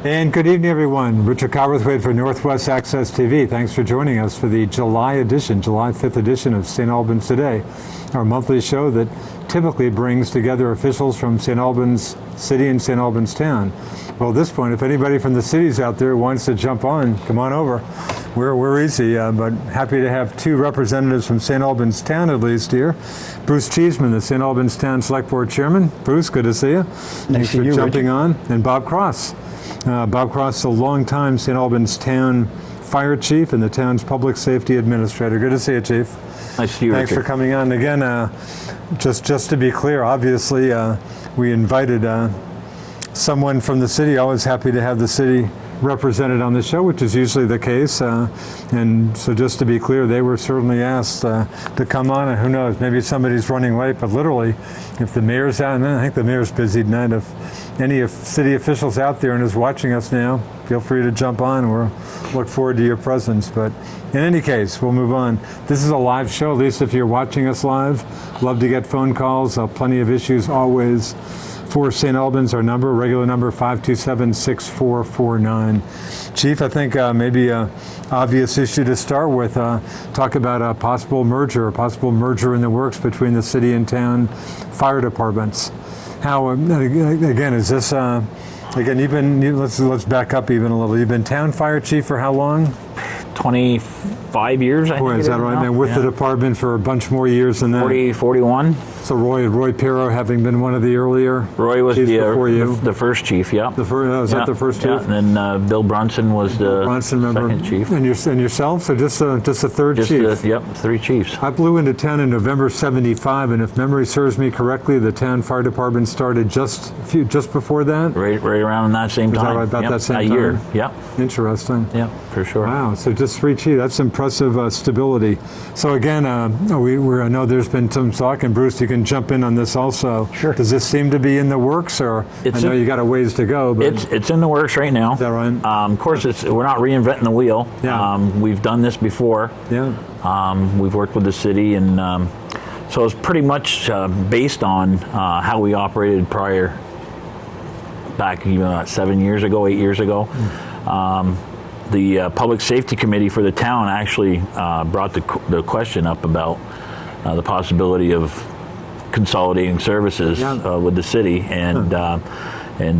And good evening, everyone. Richard Cowperthwait for Northwest Access TV. Thanks for joining us for the July 5th edition of St. Albans Today, our monthly show that typically brings together officials from St. Albans City and St. Albans Town. Well, at this point, if anybody from the cities out there wants to jump on, come on over. We're easy, but happy to have two representatives from St. Albans Town at least here. Bruce Cheeseman, the St. Albans Town Selectboard Chairman. Bruce, good to see you. Thanks for jumping on. And Bob Cross. Bob Cross, a longtime St. Albans Town Fire Chief and the town's Public Safety Administrator. Good to see you, Chief. Nice to see you, Thanks Richard. for coming on. Again, just to be clear, obviously, we invited someone from the city. Always happy to have the city represented on the show, which is usually the case. And so just to be clear, they were certainly asked to come on, and who knows, maybe somebody's running late, but literally, if the mayor's out, and I think the mayor's busy tonight, if any of city officials out there and is watching us now, feel free to jump on. We'll look forward to your presence. But in any case, we'll move on. This is a live show, at least if you're watching us live. Love to get phone calls. Plenty of issues always. For St. Albans, our number, regular number, 527-6449. Chief, I think maybe an obvious issue to start with, talk about a possible merger in the works between the city and town fire departments. How, again, is this, let's back up even a little. You've been town fire chief for how long? 25 years, I think. Is that right? And with the department for a bunch more years than that? 41. So Roy Pirro having been one of the earlier Roy was the first chief, yeah. Was that the first chief? Yeah. And then Bill Brunson was the second chief. And yourself? So just a third chief? Yep, 3 chiefs. I blew into town in November '75, and if memory serves me correctly, the town fire department started just before that? Right around that same time. Is that about that same time? A year, yeah. Interesting. Yeah, for sure. Wow, so just 3 chiefs. That's impressive stability. So again, I know there's been some talk, and Bruce, you can jump in on this also. Sure. Does this seem to be in the works, or I know you got a ways to go, but it's in the works right now. Is that right? Of course, we're not reinventing the wheel. Yeah. We've done this before. Yeah. We've worked with the city, and so it's pretty much based on how we operated prior, back 8 years ago. The Public Safety Committee for the town actually brought the question up about the possibility of consolidating services with the city, and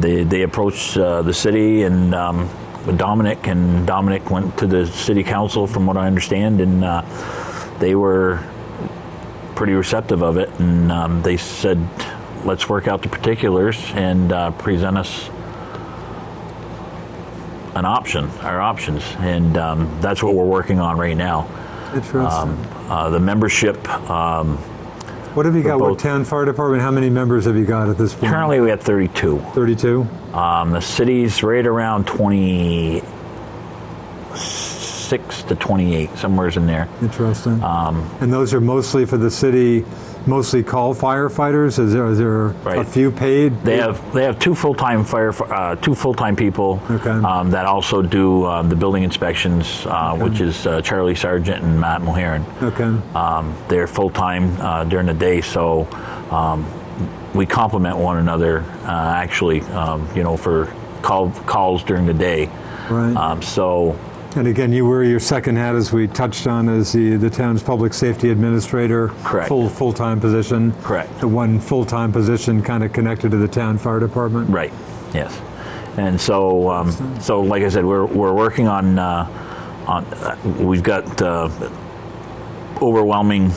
they approached the city and with Dominic went to the city council, from what I understand, and they were pretty receptive of it, and they said, let's work out the particulars and present us our options, and that's what we're working on right now. Interesting. The membership. What have you got with town fire department? How many members have you got at this point? Currently, we have 32. 32? The city's right around 26 to 28, somewhere's in there. Interesting. And those are mostly for the city, mostly call firefighters? Is there a few paid? They have 2 full-time people that also do the building inspections, which is Charlie Sargent and Matt Mulherin. Okay. They're full-time during the day, so we complement one another for calls during the day. Right. And again, you wear your second hat, as we touched on, as the town's Public Safety Administrator. Correct. Full-time position. Correct. The one full-time position kind of connected to the town fire department. Right. Yes. And so, like I said, we're working on we've got overwhelming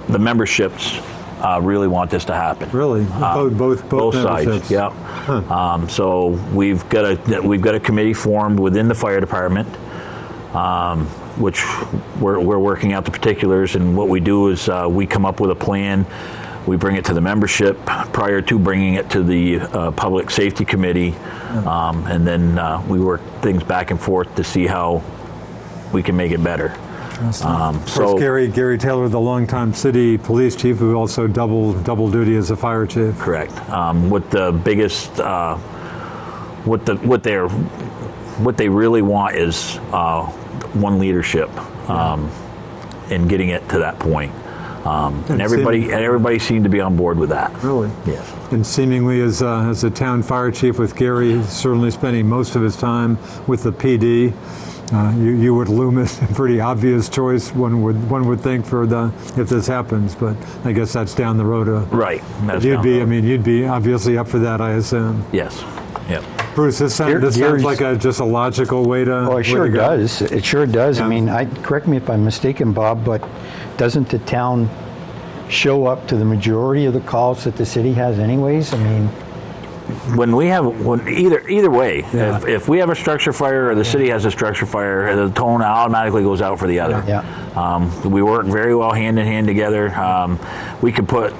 the memberships really want this to happen. Really? Both sides. Yeah. Huh. So we've got a committee formed within the fire department, which we're working out the particulars. And what we do is we come up with a plan. We bring it to the membership prior to bringing it to the Public Safety Committee, and then we work things back and forth to see how we can make it better. Of course, Gary Taylor, the longtime city police chief, who also double duty as a fire chief. Correct. What the biggest, what they really want is one leadership in getting it to that point. And everybody seemed to be on board with that. Really? Yes. And seemingly, as a town fire chief with Gary, certainly spending most of his time with the PD, you would loom as a pretty obvious choice. One would think if this happens, but I guess that's down the road. Right. You'd be obviously up for that, I assume. Yes. Yep. Bruce, this sounds like just a logical way to. Oh, it sure does. It sure does. Yeah. I mean, correct me if I'm mistaken, Bob, but doesn't the town show up to the majority of the calls that the city has, anyways? I mean, either way, Yeah. if we have a structure fire or the city has a structure fire, the tone automatically goes out for the other. Yeah. We work very well hand in hand together. We could put,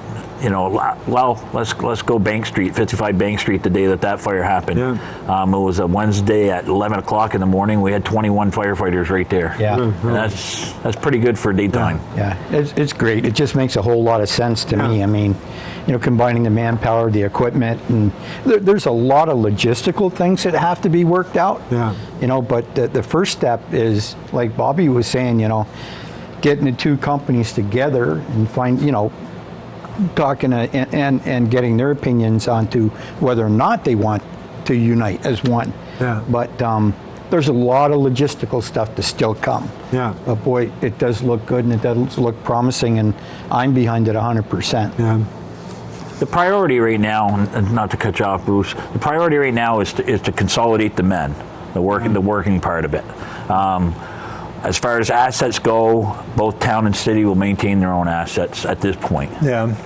let's go Bank Street, 55 Bank Street, the day that fire happened. Yeah. It was a Wednesday at 11 o'clock in the morning. We had 21 firefighters right there. Yeah. And that's pretty good for daytime. Yeah, it's great. It just makes a whole lot of sense to me. I mean, combining the manpower, the equipment, and there's a lot of logistical things that have to be worked out. Yeah. But the first step is, like Bobby was saying, getting the two companies together and talking and getting their opinions onto whether or not they want to unite as one. Yeah. But there's a lot of logistical stuff to still come. Yeah. But boy, it does look good and it does look promising, and I'm behind it 100%. Yeah. The priority right now, and not to cut you off, Bruce, the priority right now is to consolidate the men, the working part of it. As far as assets go, both town and city will maintain their own assets at this point. Yeah.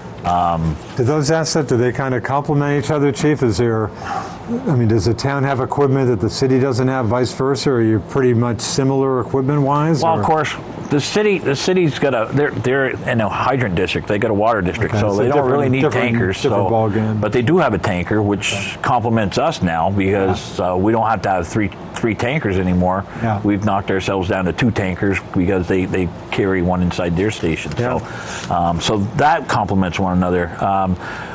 Do those assets, do they kind of complement each other, Chief? Does the town have equipment that the city doesn't have, vice versa? Or are you pretty much similar equipment-wise? Well, of course, the city's got they're in a hydrant district. They got a water district, Okay, so they don't really need tankers. Different ball game. But they do have a tanker, which complements us now because we don't have to have three tankers anymore. Yeah. We've knocked ourselves down to 2 tankers because they carry one inside their station. Yeah. So that complements one another.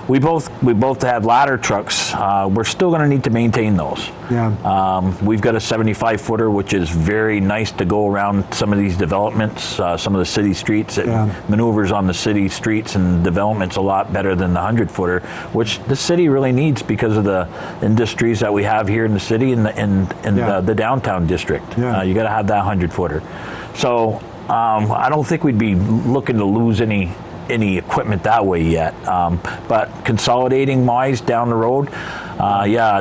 We both have ladder trucks. We're still going to need to maintain those. Yeah. We've got a 75-footer, which is very nice to go around some of these developments, some of the city streets. It maneuvers on the city streets and developments a lot better than the 100-footer, which the city really needs because of the industries that we have here in the city and the downtown district. Yeah. You got to have that 100-footer. So I don't think we'd be looking to lose any equipment that way yet, but consolidating wise down the road,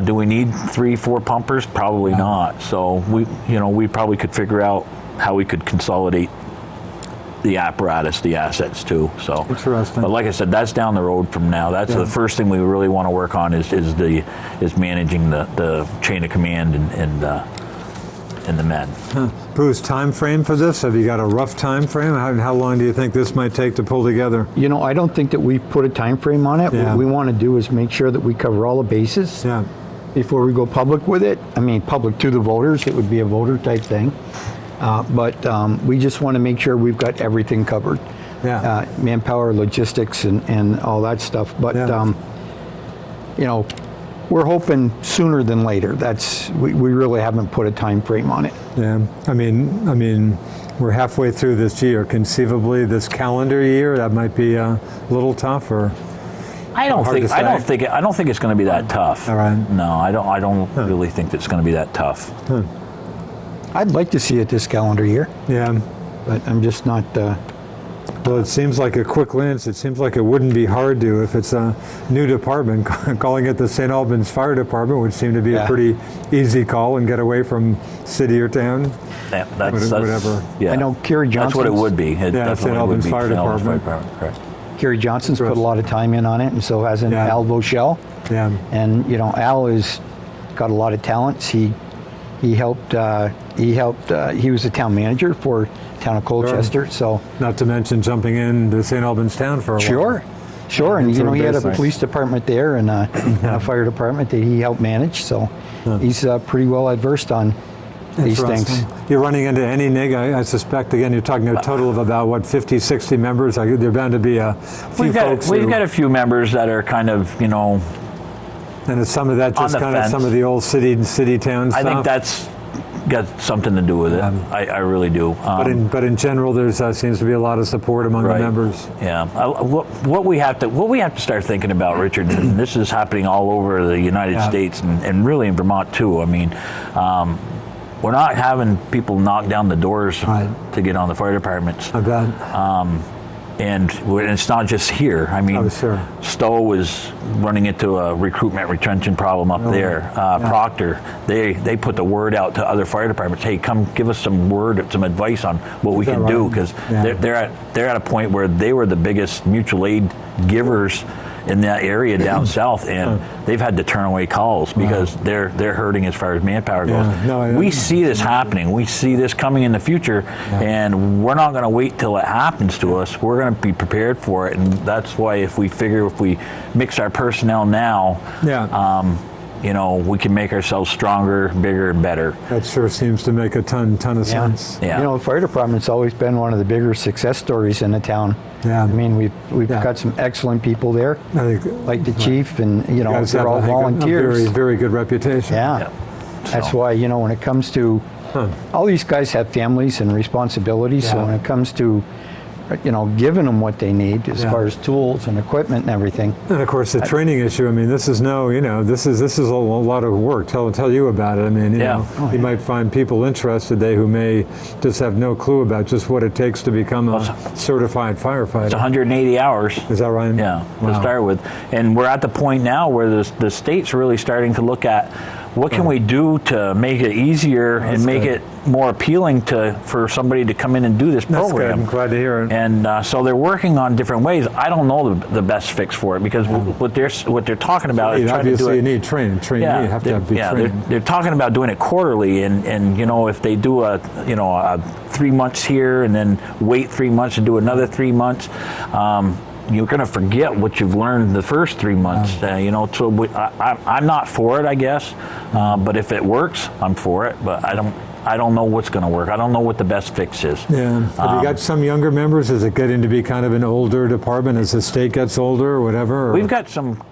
do we need 3-4 pumpers? Probably not. So we probably could figure out how we could consolidate the apparatus, the assets too. So interesting. But like I said, that's down the road from now. That's the first thing we really want to work on is managing the chain of command and the men. Bruce, time frame for this? Have you got a rough time frame? How long do you think this might take to pull together? I don't think that we've put a time frame on it. Yeah. What we want to do is make sure that we cover all the bases before we go public with it. I mean, public to the voters. It would be a voter type thing. But we just want to make sure we've got everything covered. Yeah. Manpower, logistics, and all that stuff. But, we're hoping sooner than later. We really haven't put a time frame on it. Yeah. I mean, we're halfway through this year. Conceivably, this calendar year, that might be a little tough, or I don't think it's going to be that tough. All right. No, I don't really think it's going to be that tough. I'd like to see it this calendar year. Yeah. But I'm just not. Well, it seems like a quick glance. It seems like it wouldn't be hard to, if it's a new department, calling it the St. Albans Fire Department would seem to be a pretty easy call and get away from city or town. Yeah, whatever. Yeah. I know Kerry Johnson. That's what it would be. St. Albans Fire Department. Correct. Kerry Johnson's put a lot of time in on it, and so hasn't Al Bochelle. Yeah. And Al has got a lot of talents. He helped. He was the town manager for town of Colchester. So not to mention jumping in to St. Albans town for a while. Sure. And he had a police department there and a fire department that he helped manage. So he's pretty well adversed on these things. You're running into any NIG, I suspect. Again, you're talking a total of about 50, 60 members. There are bound to be a few folks. We've got a few members that are kind of And is some of that just kind of some of the old city town stuff? I think got something to do with it. I really do. But in general, there's seems to be a lot of support among the members. Yeah. What we have to start thinking about, Richard, and this is happening all over the United States and really in Vermont too. I mean, we're not having people knock down the doors to get on the fire departments. I bet. And it's not just here. I mean, Stowe is running into a recruitment retention problem up there. Proctor, they put the word out to other fire departments. Hey, come give us some advice on what we can do, because they're at a point where they were the biggest mutual aid givers in that area down south, and they've had to turn away calls because they're hurting as far as manpower goes. We see this happening. We see this coming in the future, and we're not going to wait till it happens to us. We're going to be prepared for it, and that's why if we mix our personnel now, we can make ourselves stronger, bigger, and better. That sure seems to make a ton of sense. Yeah. The fire department's always been one of the bigger success stories in the town. Yeah. I mean, we've got some excellent people there, like the chief, and they're all volunteers. A very, very good reputation. Yeah. That's why when it comes to all these guys have families and responsibilities. So when it comes to giving them what they need as far as tools and equipment and everything. And of course, the training issue. I mean, this is this is a lot of work. Tell you about it. I mean, you might find people interested who may just have no clue about just what it takes to become a certified firefighter. It's 180 hours. Is that right? Yeah, to start with. And we're at the point now where the state's really starting to look at what can we do to make it easier and make it more appealing for somebody to come in and do this program. That's good. I'm glad to hear it. And so they're working on different ways. I don't know the best fix for it, because what they're talking about is trying to do it. Obviously, you need training. You have to be trained. They're talking about doing it quarterly, and if they do a 3 months here and then wait 3 months and do another 3 months. You're going to forget what you've learned the first 3 months. So I'm not for it, I guess. But if it works, I'm for it. But I don't know what's going to work. I don't know what the best fix is. Yeah. Have you got some younger members? Is it getting to be kind of an older department as the state gets older or whatever? Or? We've got some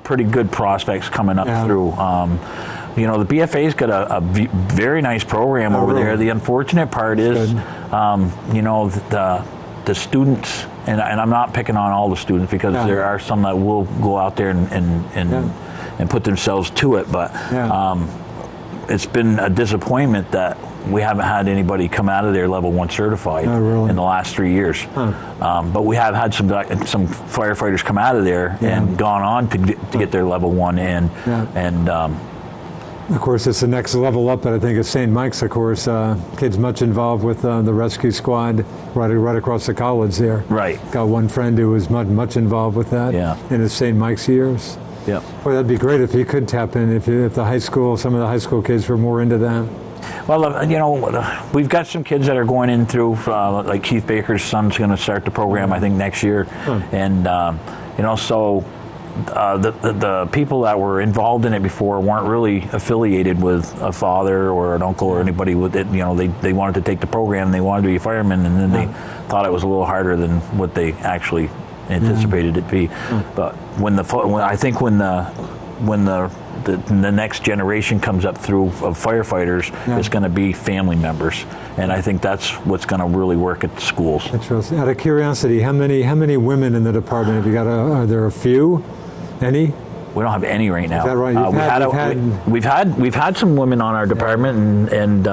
pretty good prospects coming up through. The BFA's got a very nice program over there. The unfortunate part is, the students, and I'm not picking on all the students, because there are some that will go out there and put themselves to it, but it's been a disappointment that we haven't had anybody come out of there level 1 certified in the last 3 years. But we have had some firefighters come out of there and gone on to get their level 1 Of course, it's the next level up, but I think at St. Mike's, of course, kids much involved with the rescue squad right across the college there. Right. Got one friend who was much involved with that in his St. Mike's years. Yeah. Boy, that'd be great if you could tap in, if some of the high school kids were more into that. Well, we've got some kids that are going in through, like Keith Baker's son's going to start the program, I think, next year. And, so the people that were involved in it before weren't really affiliated with a father or an uncle or anybody with it. They wanted to take the program, and they wanted to be a fireman, and then they thought it was a little harder than what they actually anticipated it to be. But when the next generation comes up through of firefighters, it's going to be family members, and I think that's what's going to really work at the schools. Interesting. Out of curiosity, how many women in the department have you got? Are there a few? Any? We don't have any right now. Is that right? We've had some women on our department and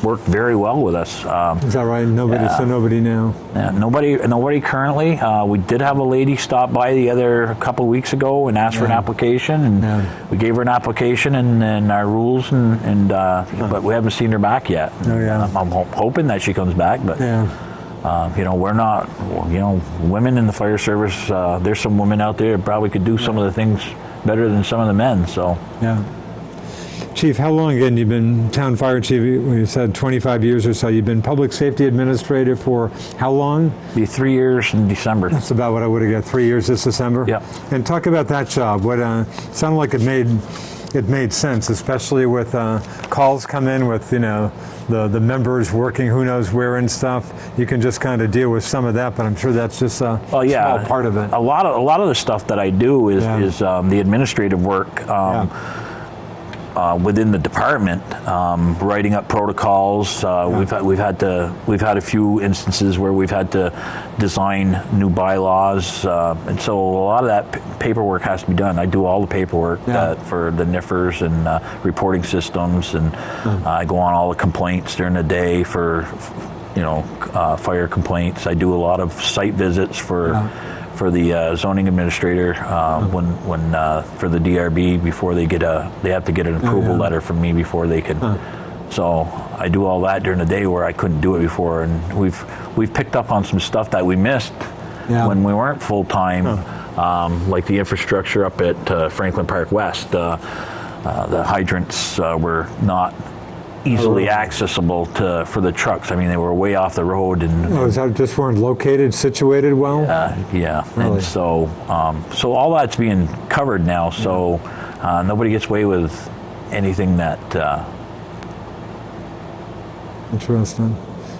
worked very well with us. Is that right? Nobody now. Yeah, nobody currently. We did have a lady stop by a couple of weeks ago and ask for an application, and we gave her an application and our rules, but we haven't seen her back yet. I'm hoping that she comes back, but. We're not, women in the fire service, there's some women out there that probably could do some of the things better than some of the men, so. Yeah. Chief, how long again you've been town fire chief? You said 25 years or so. You've been public safety administrator for how long? Be 3 years in December. That's about what I would have got, 3 years this December? Yeah. And talk about that job. What sounded like it made sense, especially with calls come in with, the members working who knows where and stuff. You can just kind of deal with some of that, but I'm sure that's just a small part of it. A lot of the stuff that I do is the administrative work. within the department, writing up protocols. We've had a few instances where we've had to design new bylaws, and so a lot of that paperwork has to be done. I do all the paperwork for the NIFRs and reporting systems, and I go on all the complaints during the day for fire complaints. I do a lot of site visits for the zoning administrator when for the DRB before they have to get an approval letter from me before they can. So I do all that during the day where I couldn't do it before, and we've picked up on some stuff that we missed when we weren't full time, like the infrastructure up at Franklin Park West. The hydrants were not easily accessible for the trucks. I mean, they were way off the road, and just weren't located, situated well. Yeah, really? And so all that's being covered now. So nobody gets away with anything that. Interesting,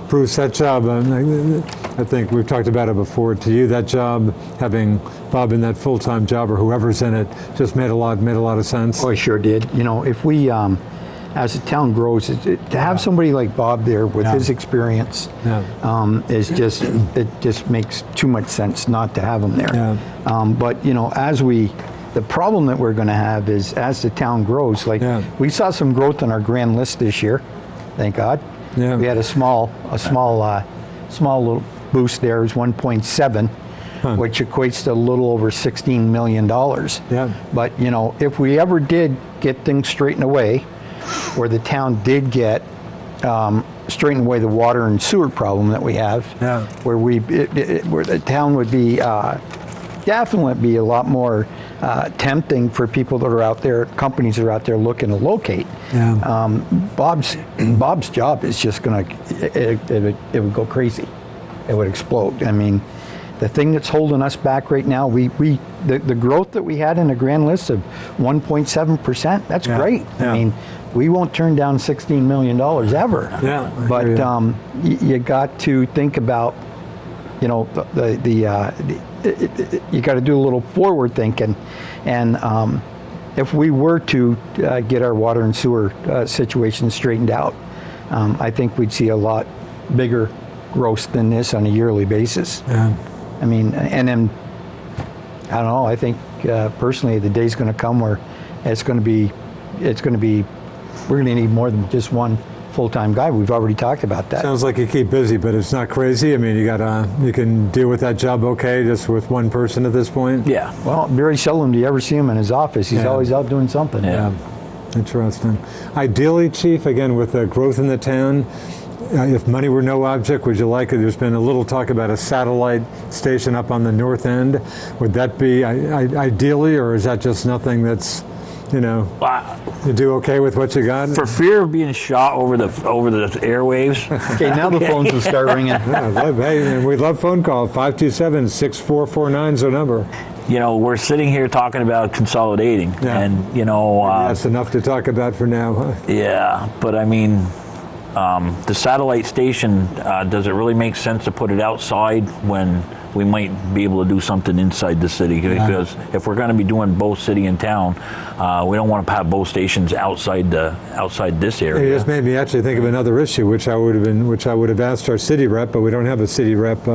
Bruce. That job, I think we've talked about it before. To you, that job, having Bob in that full-time job or whoever's in it, just made a lot of sense. Oh, it sure did. If we. As the town grows, to have somebody like Bob there with his experience it just makes too much sense not to have him there. But the problem that we're going to have is as the town grows, we saw some growth on our grand list this year, thank God. We had a small little boost there. It was 1.7, which equates to a little over $16 million. But if we ever did get things straightened away, where the town did get straightened away the water and sewer problem that we have, where where the town would be definitely be a lot more tempting for people that are out there, companies that are out there looking to locate. Bob's job is just going to it would go crazy. It would explode. I mean, the thing that's holding us back right now, the growth that we had in the grand list of 1.7%, that's great. I mean, we won't turn down $16 million ever. But you got to think about, you got to do a little forward thinking, and if we were to get our water and sewer situation straightened out, I think we'd see a lot bigger growth than this on a yearly basis. I mean, and then I don't know. I think personally, the day's going to come where it's going to be. We're going to need more than just one full-time guy. We've already talked about that. Sounds like you keep busy, but it's not crazy. I mean, you can deal with that job okay, just with one person at this point. Yeah. Well, very seldom do you ever see him in his office. He's always out doing something. Interesting. Ideally, Chief, again, with the growth in the town, if money were no object, would you like it? There's been a little talk about a satellite station up on the north end. Would that be ideally, or is that just nothing that's, you do okay with what you got? For fear of being shot over the airwaves. Okay, now the phones will start ringing. Hey, we love phone call. 527-6449 is our number. We're sitting here talking about consolidating, and that's enough to talk about for now, huh? Yeah, but I mean, the satellite station, does it really make sense to put it outside when we might be able to do something inside the city? Because if we're going to be doing both city and town, we don't want to have both stations outside this area. It just made me actually think of another issue, which I would have asked our city rep, but we don't have a city rep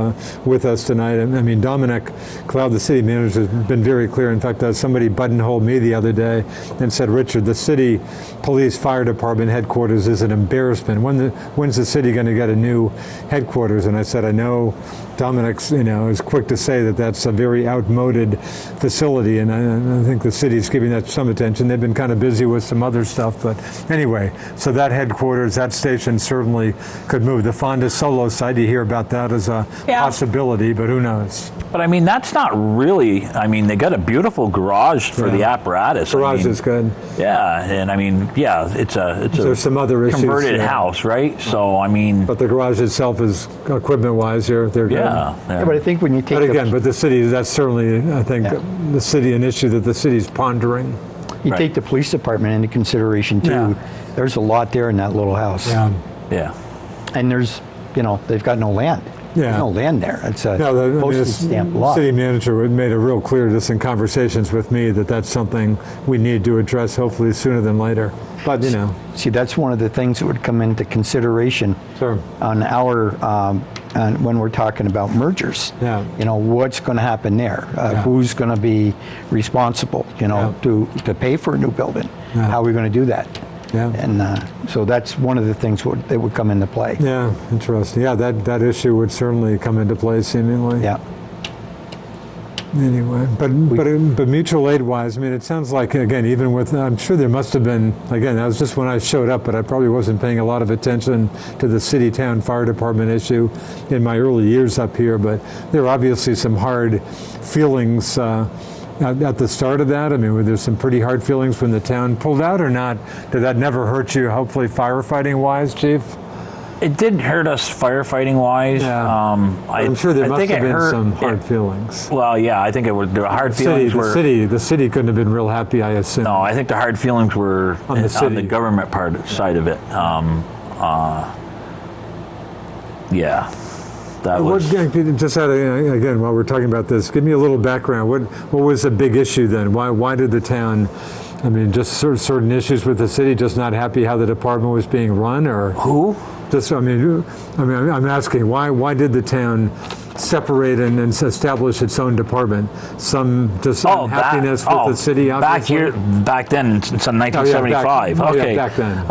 with us tonight. I mean, Dominic Cloud, the city manager, has been very clear. In fact, somebody buttonholed me the other day and said, "Richard, the city police fire department headquarters is an embarrassment. When's the city going to get a new headquarters?" And I said, I know Dominic's, is quick to say that that's a very outmoded facility, and I think the city's giving that some attention. They've been kind of busy with some other stuff, but anyway, so that headquarters, that station certainly could move. The Fonda Solo site, you hear about that as a possibility, but who knows? But I mean, that's not really, I mean, they got a beautiful garage for the apparatus. Garage is good. Yeah, and I mean, it's There's some other issues, converted house, right? So, I mean. But the garage itself is, equipment-wise, they're good. Yeah, but I think when you take but the city, that's certainly, I think, the city, an issue that the city's pondering. You take the police department into consideration, too. There's a lot there in that little house. Yeah. And there's, they've got no land. There's no land there. It's a No, postage stamp lot. city manager had made it real clear just in conversations with me that that's something we need to address hopefully sooner than later. But, See, that's one of the things that would come into consideration Sure. on our when we're talking about mergers. Yeah. What's going to happen there? Who's going to be responsible? To pay for a new building? Yeah. How are we going to do that? Yeah. And so that's one of the things that would come into play. Yeah, interesting. Yeah, that issue would certainly come into play seemingly. Yeah. Anyway, but mutual aid wise, I mean, it sounds like, again, even with, I'm sure there must have been, again, that was just when I showed up, but I probably wasn't paying a lot of attention to the city-town fire department issue in my early years up here, but there are obviously some hard feelings at the start of that. I mean, were there some pretty hard feelings when the town pulled out or not? Did that never hurt you, hopefully, firefighting wise, Chief? It didn't hurt us firefighting wise. Yeah. I'm sure there must have been some hard feelings. Well, yeah, I think the hard feelings were... The city couldn't have been real happy, I assume. No, I think the hard feelings were on the government side of it. Yeah. That was... Just again, while we're talking about this, give me a little background. What was the big issue then? Why did the town... I mean, just certain issues with the city, just not happy how the department was being run, or who? I'm asking why did the town separate and establish its own department? Some unhappiness with the city. Obviously? Back then, it's 1975. Okay. Back then.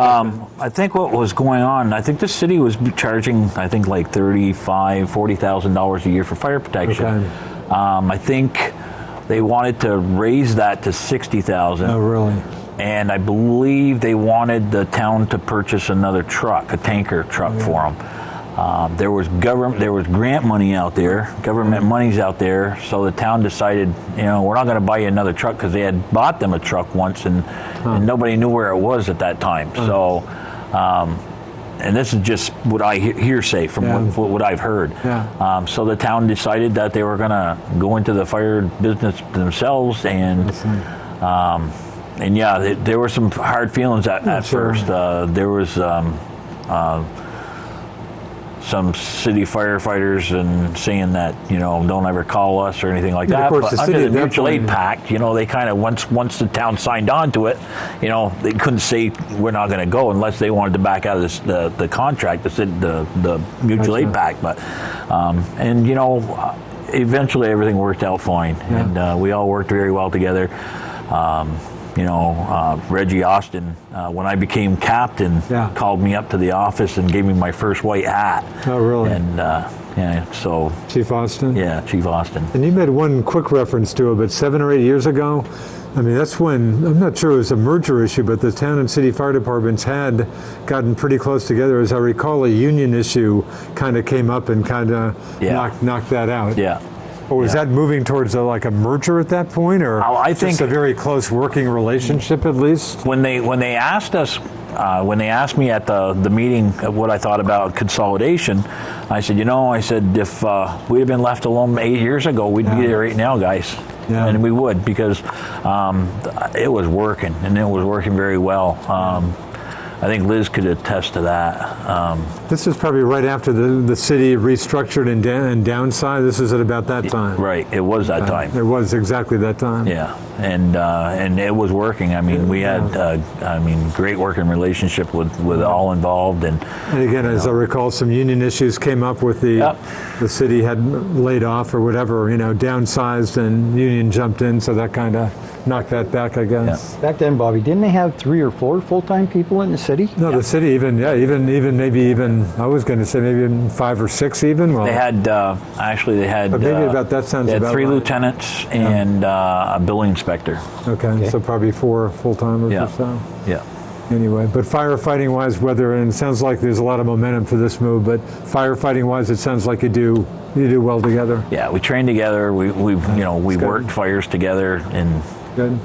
I think what was going on. I think the city was charging, I think, like $40,000 a year for fire protection. Okay. I think they wanted to raise that to $60,000. Oh, really? And I believe they wanted the town to purchase another truck, a tanker truck for them. There was grant money out there, government money's out there, so the town decided, we're not going to buy you another truck, because they had bought them a truck once and nobody knew where it was at that time. So, and this is just what I hearsay from what I've heard. Yeah. So the town decided that they were going to go into the fire business themselves, and there were some hard feelings at first. There was some city firefighters and saying that, don't ever call us or anything like that. Of course, but under the mutual aid pact, they kind of, once the town signed on to it, they couldn't say we're not going to go unless they wanted to back out of the contract, the mutual aid pact. But eventually everything worked out fine, and we all worked very well together. Reggie Austin, when I became captain, called me up to the office and gave me my first white hat. Oh, really? And so Chief Austin? Yeah, Chief Austin. And you made one quick reference to it, but 7 or 8 years ago, I mean, that's when, I'm not sure it was a merger issue, but the town and city fire departments had gotten pretty close together. As I recall, a union issue kind of came up and kind of knocked that out. Yeah. Or was that moving towards a merger at that point, or I think just a very close working relationship at least? When they asked us, when they asked me at the meeting what I thought about consolidation, I said, if we'd have been left alone 8 years ago, we'd be there right now, guys. Yeah. And we would, because it was working, and it was working very well. I think Liz could attest to that. This is probably right after the city restructured and downsized. This is at about that time. Right, it was that time. It was exactly that time. Yeah, and it was working. I mean, we had great working relationship with all involved. And again, as I recall, some union issues came up with the city had laid off or whatever, downsized, and union jumped in, so that kind of knocked that back, I guess. Yeah. Back then, Bobby, didn't they have 3 or 4 full-time people in the city? No, the city even I was going to say maybe even 5 or 6 even. Well, they had but maybe about that sounds they had about 3 right. lieutenants and a building inspector. Okay, so probably 4 full-timers or so. Yeah. Anyway, but firefighting wise, and it sounds like there's a lot of momentum for this move, but firefighting wise, it sounds like you do well together. Yeah, we train together. We worked fires together, and good.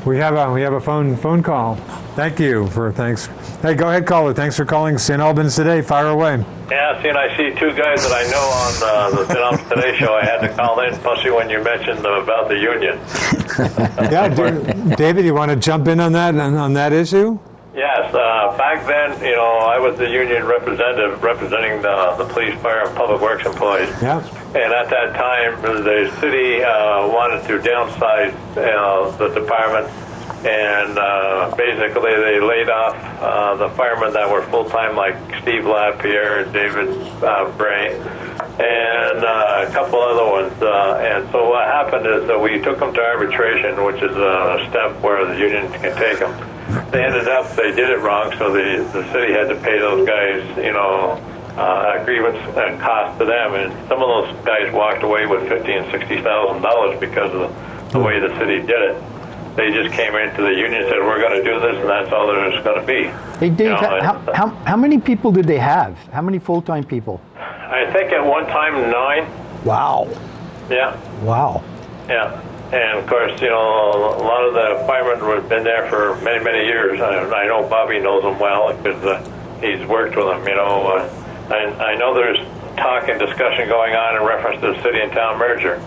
We have a phone call. Thank you thanks. Hey, go ahead, caller. Thanks for calling St. Albans Today. Fire away. Yeah, I see 2 guys that I know on the St. Albans Today show. I had to call in, especially when you mentioned about the union. Yeah, David, you want to jump in on that issue? Yes, back then, I was the union representative representing the police, fire, and public works employees. Yeah. And at that time, the city wanted to downsize the department, and basically they laid off the firemen that were full-time, like Steve Lapierre, David Bray, and a couple other ones. And so what happened is that we took them to arbitration, which is a step where the union can take them. They ended up, they did it wrong, so the city had to pay those guys, a grievance cost to them, and some of those guys walked away with $50,000 and $60,000 because of the way the city did it. They just came into the union and said, "We're going to do this, and that's all there's going to be." Hey, Dave, how many people did they have? How many full-time people? I think at one time 9. Wow. Yeah. Wow. Yeah. And of course, a lot of the firemen have been there for many, many years. I know Bobby knows them well because he's worked with them. I know there's talk and discussion going on in reference to the city and town merger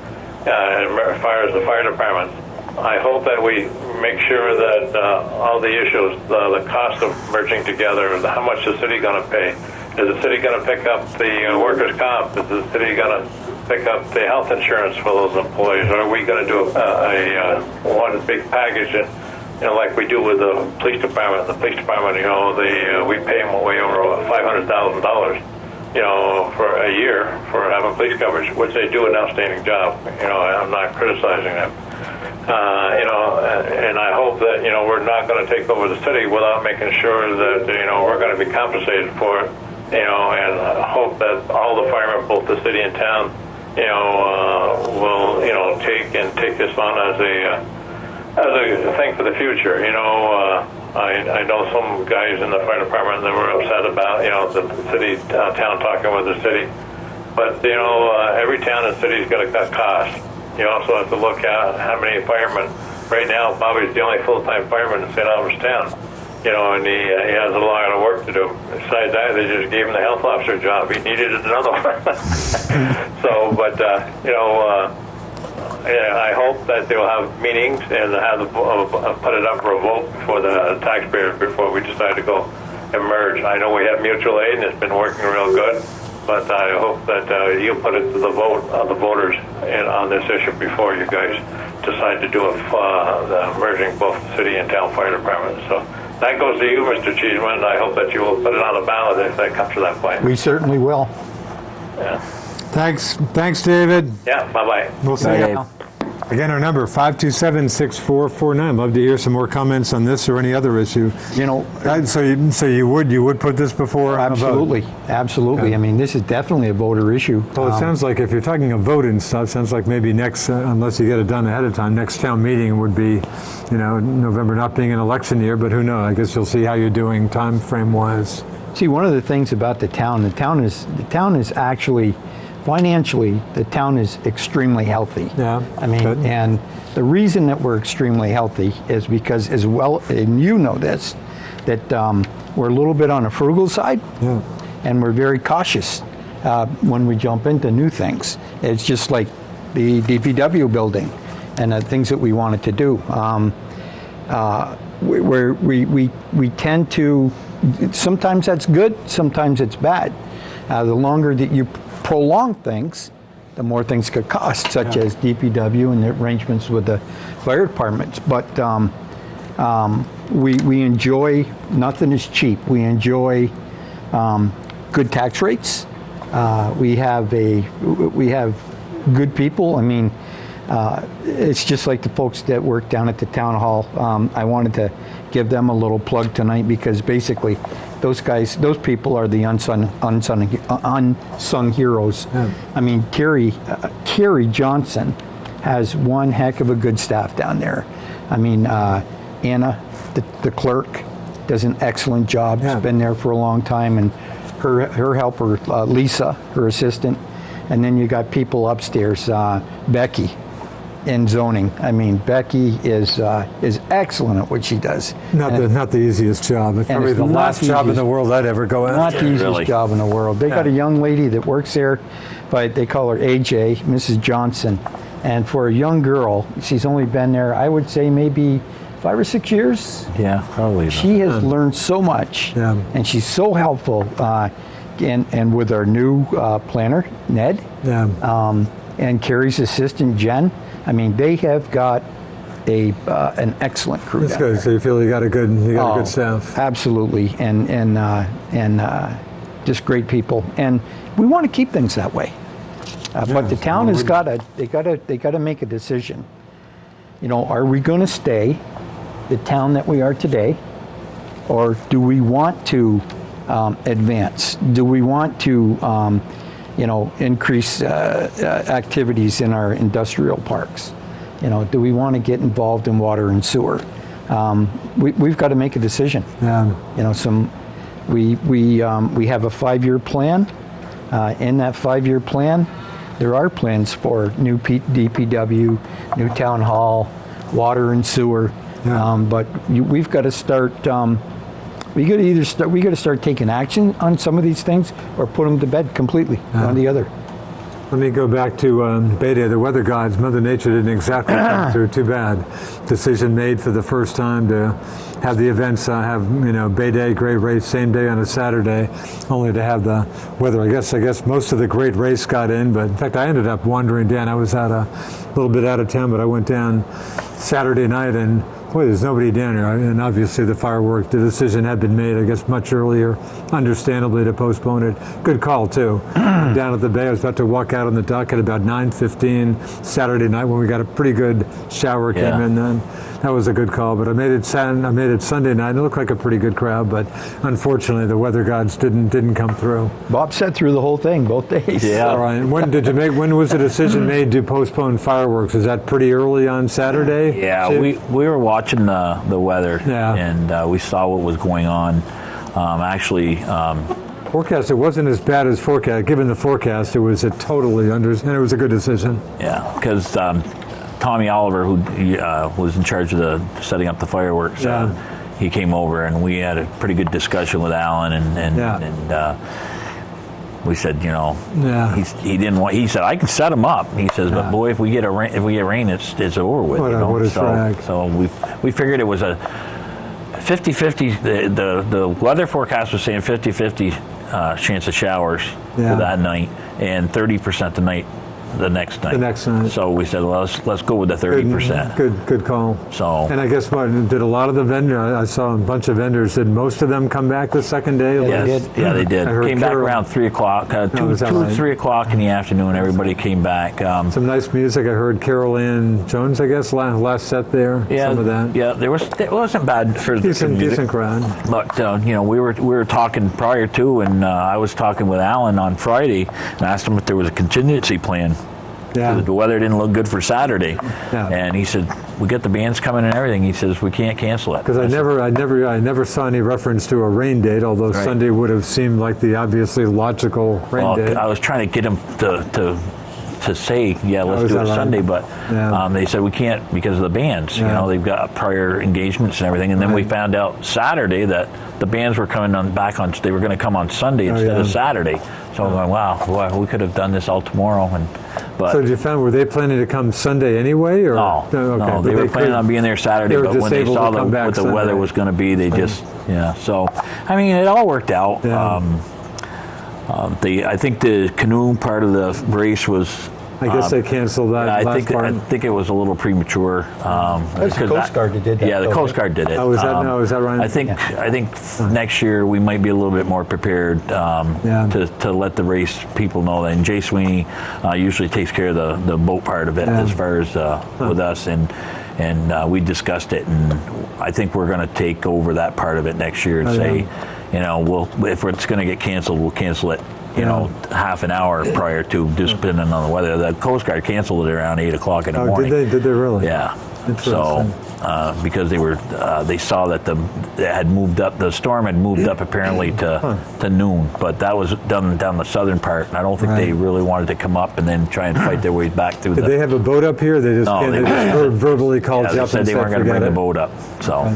as far as the fire department. I hope that we make sure that all the issues, the cost of merging together, how much is the city going to pay? Is the city going to pick up the workers' comp? Is the city going to pick up the health insurance for those employees? Or are we going to do a one big package, like we do with the police department? The police department, we pay them way over $500,000, for a year for having police coverage, which they do an outstanding job. I'm not criticizing them. And I hope that, we're not going to take over the city without making sure that, we're going to be compensated for it, and I hope that all the firemen, both the city and town, will, take this on as a thing for the future. I know some guys in the fire department that were upset about, the city, town talking with the city. But, every town and city is going to cut costs. You also have to look at how many firemen. Right now, Bobby's the only full-time fireman in St. Albans town. And he has a lot of work to do. Besides that, they just gave him the health officer job. He needed another one. So, but, I hope that they'll have meetings and put it up for a vote for the taxpayers before we decide to go and merge. I know we have mutual aid and it's been working real good, but I hope that you'll put it to the vote of the voters on this issue before you guys decide to do merging both city and town fire departments. So that goes to you, Mr. Cheeseman. I hope that you will put it on the ballot if that comes to that point. We certainly will. Yeah. Thanks, David. Yeah, bye-bye. We'll see you now. Again, our number, 527-6449. Love to hear some more comments on this or any other issue. So you would put this before a vote? Absolutely. Okay. I mean, this is definitely a voter issue. Well, it sounds like if you're talking a vote and stuff, it sounds like maybe next, unless you get it done ahead of time, next town meeting would be, November not being an election year, but who knows? I guess you'll see how you're doing time frame wise. See, one of the things about the town is actually, financially, the town is extremely healthy. Yeah. I mean, good. and the reason that we're extremely healthy is because, as well, and you know this, that we're a little bit on the frugal side, Yeah. and we're very cautious when we jump into new things. It's just like the DPW building and the things that we wanted to do. We tend to, sometimes that's good, sometimes it's bad. The longer that you prolong things, the more things could cost, such as DPW and the arrangements with the fire departments. But we enjoy, nothing is cheap. We enjoy good tax rates. We have good people. I mean, it's just like the folks that work down at the town hall. I wanted to give them a little plug tonight because basically those people are the unsung heroes. Yeah. I mean, Carrie Johnson has one heck of a good staff down there. I mean, Anna, the clerk, does an excellent job. Yeah. She's been there for a long time, and her helper, Lisa, her assistant, and then you got people upstairs, Becky, in zoning. I mean, Becky is excellent at what she does. Not the easiest job. It's probably the last job in the world I'd ever go after. Not the easiest job in the world. They got a young lady that works there, but they call her AJ, Mrs. Johnson. And for a young girl, she's only been there, I would say, maybe 5 or 6 years. Yeah, probably. She has learned so much, Yeah. and she's so helpful. And with our new planner, Ned, Yeah. and Carrie's assistant, Jen, I mean, they have got an excellent crew. That's down good. there. So you feel you got a good staff. Absolutely, and just great people, and we want to keep things that way. But the town has got to make a decision. You know, are we going to stay the town that we are today, or do we want to advance? Do we want to, increase activities in our industrial parks? You know, do we want to get involved in water and sewer? We've got to make a decision. Yeah. You know, we have a 5-year plan. In that 5-year plan, there are plans for new DPW, new town hall, water and sewer. Yeah. But we've got to start. We got to start taking action on some of these things, or put them to bed completely on the other. Let me go back to Bay Day. The weather gods, Mother Nature didn't exactly come through too bad. Decision made for the first time to have the events Bay Day, great race, same day on a Saturday, only to have the weather. I guess most of the great race got in, but in fact I ended up wandering down. I was a little bit out of town, but I went down Saturday night and boy, there's nobody down here. And obviously the the decision had been made, I guess, much earlier, understandably, to postpone it. Good call, too. Down at the bay, I was about to walk out on the dock at about 9:15 Saturday night when we got a pretty good shower came in then. That was a good call, but I made it Sunday night. It looked like a pretty good crowd, but unfortunately the weather gods didn't come through. Bob sat through the whole thing both days. Yeah. All right. When was the decision made to postpone fireworks? Is that pretty early on Saturday? Yeah, we were watching the weather, and we saw what was going on. Forecast, it wasn't as bad as forecast. Given the forecast, it was and it was a good decision. Yeah, because Tommy Oliver, who was in charge of setting up the fireworks, he came over and we had a pretty good discussion with Alan, and we said, he didn't want. He said I can set them up. He says, but boy, if we get rain, it's over with. What a drag. So we figured it was a 50-50. The weather forecast was saying 50-50 chance of showers for that night, and 30% the next night. So we said, well, let's go with the 30%. Good call. So, and I guess did a lot of the vendors? I saw a bunch of vendors. Did most of them come back the second day? Yes, they did. Came back around 3 o'clock, 2 or 3 o'clock in the afternoon. Everybody came back. Some nice music. I heard Carol Ann Jones, I guess, last set there. Yeah, some of that. Yeah, it wasn't bad for decent crowd. But we were talking prior to, and I was talking with Alan on Friday and asked him if there was a contingency plan. Yeah. The weather didn't look good for Saturday, and he said, "We get the bands coming and everything." He says, "We can't cancel it." Because I never saw any reference to a rain date, although Sunday would have seemed like the obviously logical rain date. I was trying to get him to say, let's do it Sunday, but they said we can't because of the bands. They've got prior engagements and everything, and then we found out Saturday that the bands were coming they were going to come on Sunday instead of Saturday. So I'm going, wow, we could have done this all tomorrow. But so did you find, were they planning to come Sunday anyway? Or? No, they were planning on being there Saturday, but when they saw what the weather was going to be, they just, So, I mean, it all worked out. Yeah. I think the canoe part of the race was... I guess they canceled that last part. I think it was a little premature. That's the Coast Guard that did that. Yeah, the Coast Guard did it. Oh, is that right? I think next year we might be a little bit more prepared to let the race people know that. And Jay Sweeney usually takes care of the boat part of it as far as with us, and we discussed it, and I think we're going to take over that part of it next year and say, if it's going to get canceled, we'll cancel it. Half an hour prior to, just depending on the weather. The Coast Guard canceled it around 8 o'clock in the morning. Did they really? Yeah. So, because they saw that the storm had moved up apparently to noon, but that was done down the southern part, and I don't think they really wanted to come up and then try and fight their way back through. Did they have a boat up here? They just verbally called you up and said they weren't going to bring the boat up. So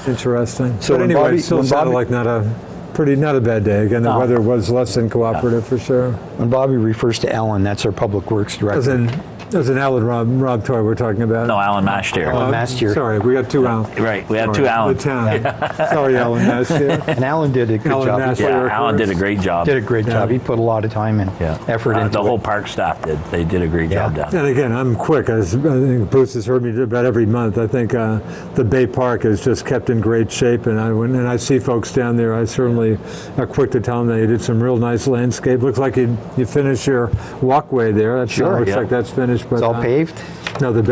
interesting. So anyway, it still sounded like not a bad day. Again, the weather was less than cooperative for sure. When Bobby refers to Alan, that's our public works director. There's an Alan Rob Toy we're talking about. No, Alan Mastier. Alan Mastier. Sorry, we got two Alan. Right, we have two Alan. The town. Sorry, Alan Mastier. And Alan did a good Alan job. Mastier. Yeah, of Alan course. did a great job. Did a great job. He put a lot of time and effort into the it. whole park staff did. They did a great job down there. And again, I'm quick. I think Bruce has heard me about every month. I think the Bay Park is just kept in great shape, and when I see folks down there, I certainly are quick to tell them that you did some real nice landscape. Looks like you finished your walkway there. That Sure. looks like that's finished. But It's all paved. no, the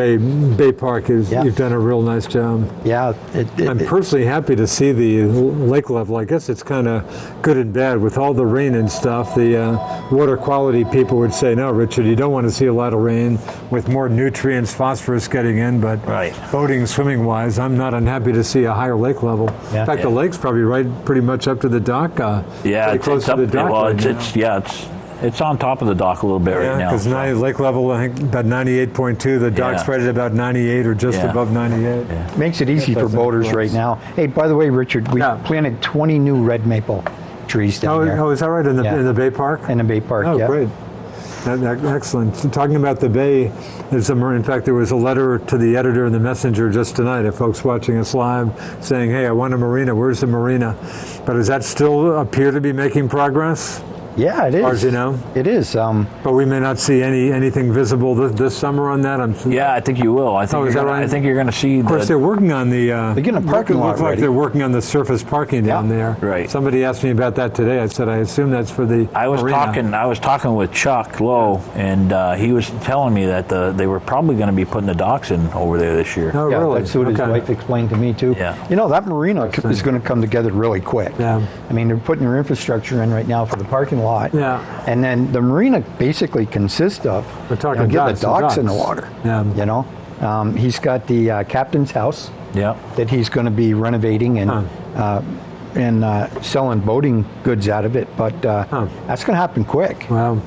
Bay Park is. Yeah. You've done a real nice job. Yeah. I'm personally happy to see the lake level. I guess it's kind of good and bad with all the rain and stuff. The water quality people would say, no, Richard, you don't want to see a lot of rain with more nutrients, phosphorus getting in. But Right. boating, swimming wise, I'm not unhappy to see a higher lake level. Yeah. In fact, the lake's probably right pretty much up to the dock. Yeah, pretty close to the dock. Well, right now. it's on top of the dock a little bit right now. Because lake level, I think about 98.2. The dock's Yeah. right at about 98 or just Yeah. above 98. Yeah. Makes it easy for That's boaters close. right now. Hey, by the way, Richard, we Yeah. planted 20 new red maple trees down there Oh, is that right? In the Yeah. in the Bay Park? in the Bay Park. Oh, yeah. great. Excellent. So talking about the Bay, in fact, there was a letter to the editor in the Messenger just tonight of folks watching us live saying, hey, I want a marina. Where's the marina? But does that still appear to be making progress? Yeah, it is. As far as you know? It is. But we may not see anything visible this summer on that. Yeah, I think you will. I think is that right? I think you're going to see. Of course, they're working on the. They're getting a parking lot Looks like ready. they're working on the surface parking down there. Right. Somebody asked me about that today. I said I assume that's for the. I was marina. talking with Chuck Lowe, and he was telling me that they were probably going to be putting the docks in over there this year. Oh, Yeah, really? that's what his Okay. wife explained to me too. Yeah. You know, that marina is going to come together really quick. Yeah. I mean, they're putting their infrastructure in right now for the parking lot. Yeah. And then the marina basically consists of We're talking get docks the and docks in the docks. water. Yeah. You know, he's got the captain's house Yeah. that he's going to be renovating and selling boating goods out of it. But that's going to happen quick. Wow.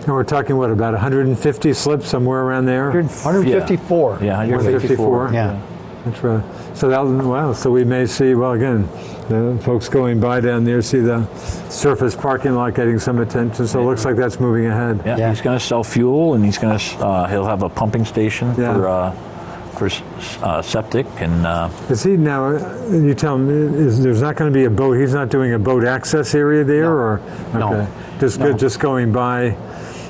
And we're talking, what, about 150 slips, somewhere around there? 154. Yeah, 154. Yeah. That's right. So so we may see, well, again, the folks going by down there see the surface parking lot getting some attention. So it looks like that's moving ahead. Yeah, Yeah. he's going to sell fuel, and he's going to he'll have a pumping station Yeah. for septic and. Is he now? You tell him there's not going to be a boat. He's not doing a boat access area there, or No. okay, No. just going by.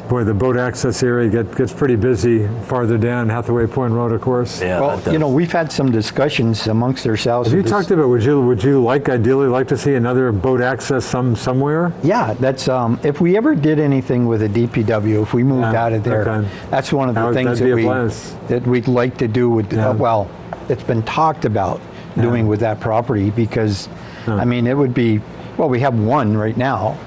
Boy, the boat access area gets pretty busy farther down Hathaway Point Road, of course. Yeah, Well, that does. you know, we've had some discussions amongst ourselves. Have you of this- talked about? Would you ideally like to see another boat access somewhere? Yeah, that's if we ever did anything with a DPW, if we moved Yeah, out of there, okay. that's one of the things that'd be a blast. that we'd like to do with. Yeah. Well, it's been talked about doing with that property because, I mean, it would be. Well, we have one right now,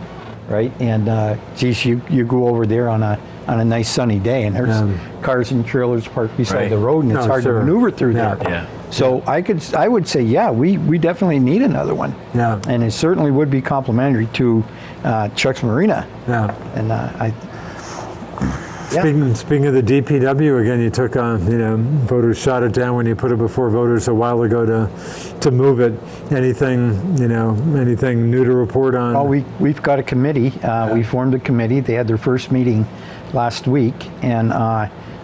right? And geez, you go over there on a nice sunny day, and there's cars and trailers parked beside Right. the road, and it's Oh, hard sure. to maneuver through Yeah. there. Yeah. So I would say, yeah, we definitely need another one. Yeah. And it certainly would be complementary to Chuck's Marina. Yeah. And Speaking of the DPW, again, you took voters shot it down when you put it before voters a while ago to move it. Anything new to report on? well, we've got a committee. We formed a committee. They had their first meeting last week, and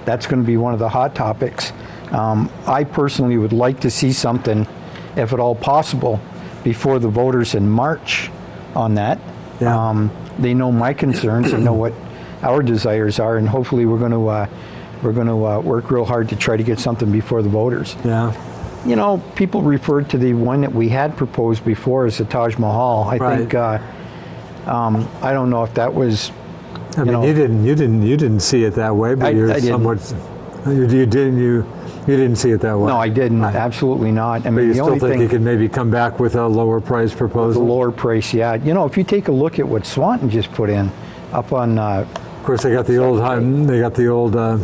that's going to be one of the hot topics. I personally would like to see something, if at all possible, before the voters in March on that. Yeah. They know my concerns. They know what our desires are, and hopefully we're going to work real hard to try to get something before the voters. Yeah. You know, people referred to the one that we had proposed before as the Taj Mahal. I Right. think I don't know if that was. I mean, know- you didn't see it that way, but I you're didn't. somewhat. You didn't see it that way. No, I didn't. Absolutely not. I But mean, you the still only think thing, you could maybe come back with a lower price the proposal? lower price. Yeah, you know, if you take a look at what Swanton just put in up on. Of course, they got the old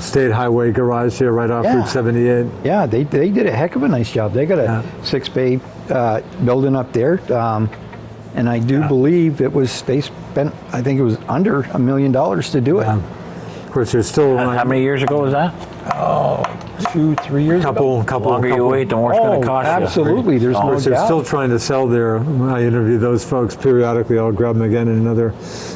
state highway garage here right off Yeah. Route 78. Yeah, they did a heck of a nice job. They got a Yeah. 6-bay building up there, and I do believe they spent. I think it was under $1 million to do it. Of course, there's still How many years ago was that? 2-3 years ago. The longer you wait, the more it's going to cost you. Absolutely. There's Oh, no They're doubt. still trying to sell their, I interview those folks periodically. I'll grab them again in another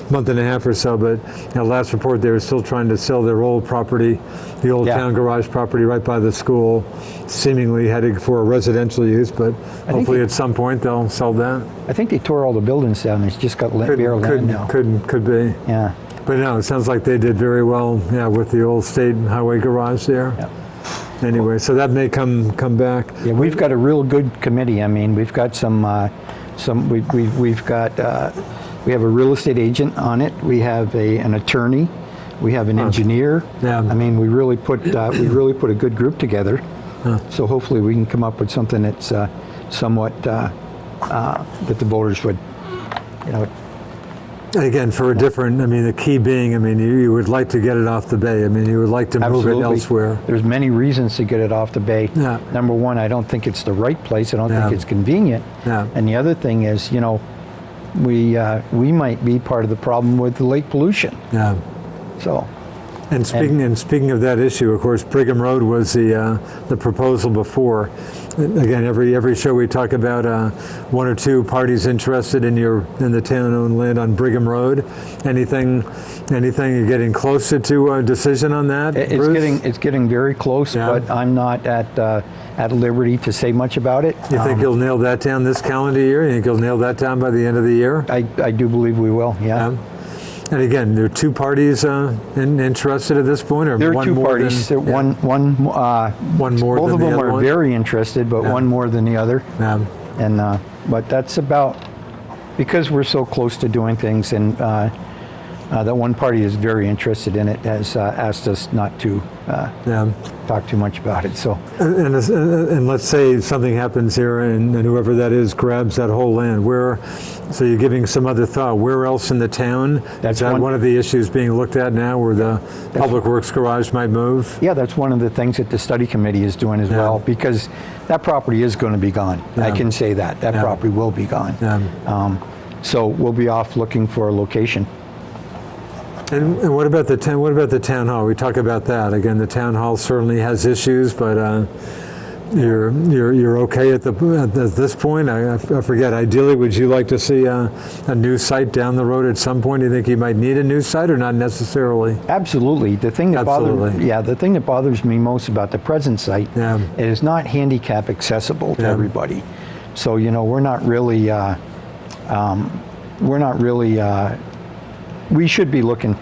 month and a half or so. But last report, they were still trying to sell their old property, the old Yeah. town garage property right by the school, seemingly heading for a residential use. But hopefully at some point they'll sell that. I think they tore all the buildings down. It's just got bare land now. Could be. Yeah. But no, it sounds like they did very well, with the old state highway garage there. Yeah. Anyway, so that may come back. Yeah, we've got a real good committee. I mean, we've got we have a real estate agent on it. We have an attorney. We have an engineer. Yeah. I mean, we really put a good group together. So hopefully we can come up with something that's somewhat that the voters would, Again, for a different, the key being, you would like to get it off the bay. You would like to move it elsewhere. There's many reasons to get it off the bay. Yeah. Number one, I don't think it's the right place. I don't Yeah. think it's convenient. Yeah. And the other thing is, we might be part of the problem with the lake pollution. Yeah. So, And speaking of that issue, of course, Brigham Road was the proposal before. Again, every show we talk about one or two parties interested in the town-owned land on Brigham Road. Anything you're getting closer to a decision on that? Bruce? it's getting very close, Yeah. but I'm not at liberty to say much about it. You think you'll nail that down this calendar year? You think you'll nail that down by the end of the year? I do believe we will. Yeah. And again, there are two parties interested at this point, or There are one two more parties. than, One more both than of the them other are one? very interested, but one more than the other. Yeah. And but that's about because we're so close to doing things, and that one party is very interested in it, has asked us not to talk too much about it. So, And let's say something happens here, and whoever that is grabs that whole land. So you're giving some other thought. Where else in the town? That's is that one of the issues being looked at now, where the Public Works garage might move? yeah, that's one of the things that the study committee is doing as well, because that property is going to be gone. I can say that property will be gone. Yeah. So we'll be off looking for a location. And what about the town hall? We talk about that again. The town hall certainly has issues, but you're okay at this point. I forget. Ideally, would you like to see a new site down the road at some point? Do you think you might need a new site, or not necessarily? Absolutely. The thing that bothers me most about the present site it is not handicap accessible to everybody. So we're not really. We should be looking.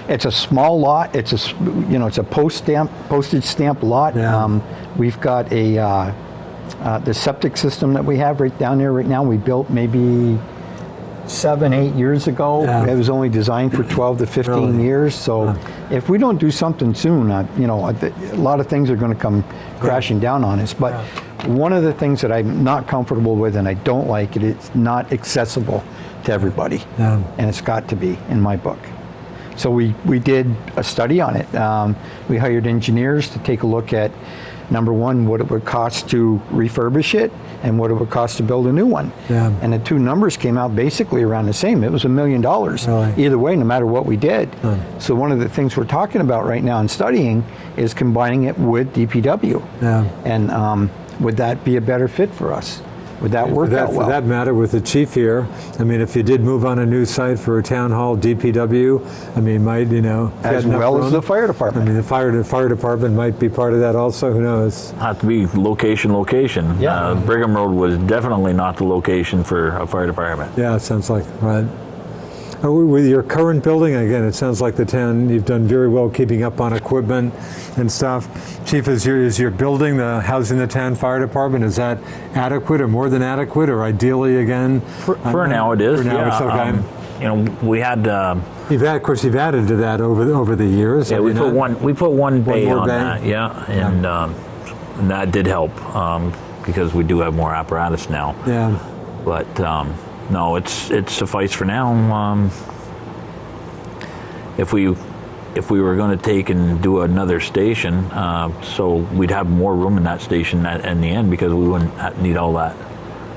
It's a small lot. It's a postage stamp lot. Yeah. We've got the septic system that we have right down there right now. We built maybe 7-8 years ago. Yeah. It was only designed for 12 to 15 Really? years. So if we don't do something soon, a lot of things are going to come crashing down on us. But one of the things that I'm not comfortable with, and I don't like it, it's not accessible to everybody. Yeah. And it's got to be, in my book. So we did a study on it. We hired engineers to take a look at, number one, what it would cost to refurbish it and what it would cost to build a new one. Yeah. And the two numbers came out basically around the same. It was $1 million Really? either way, no matter what we did. So one of the things we're talking about right now and studying is combining it with DPW. Yeah. And would that be a better fit for us? Would that work out well? For that matter, with the chief here, if you did move on a new site for a town hall, DPW, might, As well as the fire department. the fire department might be part of that also. Who knows? Have to be location. Yeah. Brigham Road was definitely not the location for a fire department. Yeah, it sounds like right. With your current building, again, it sounds like the town, you've done very well keeping up on equipment and stuff. Chief, is your building, the housing the town fire department, is that adequate or more than adequate, or ideally again? For now it is. For now it's okay. We had. Of course, you've added to that over the years. Yeah, we put one bay more on bay? that. Yeah, and that did help because we do have more apparatus now. Yeah. But no, it's suffice for now. If we were going to take and do another station, so we'd have more room in that station in the end, because we wouldn't need all that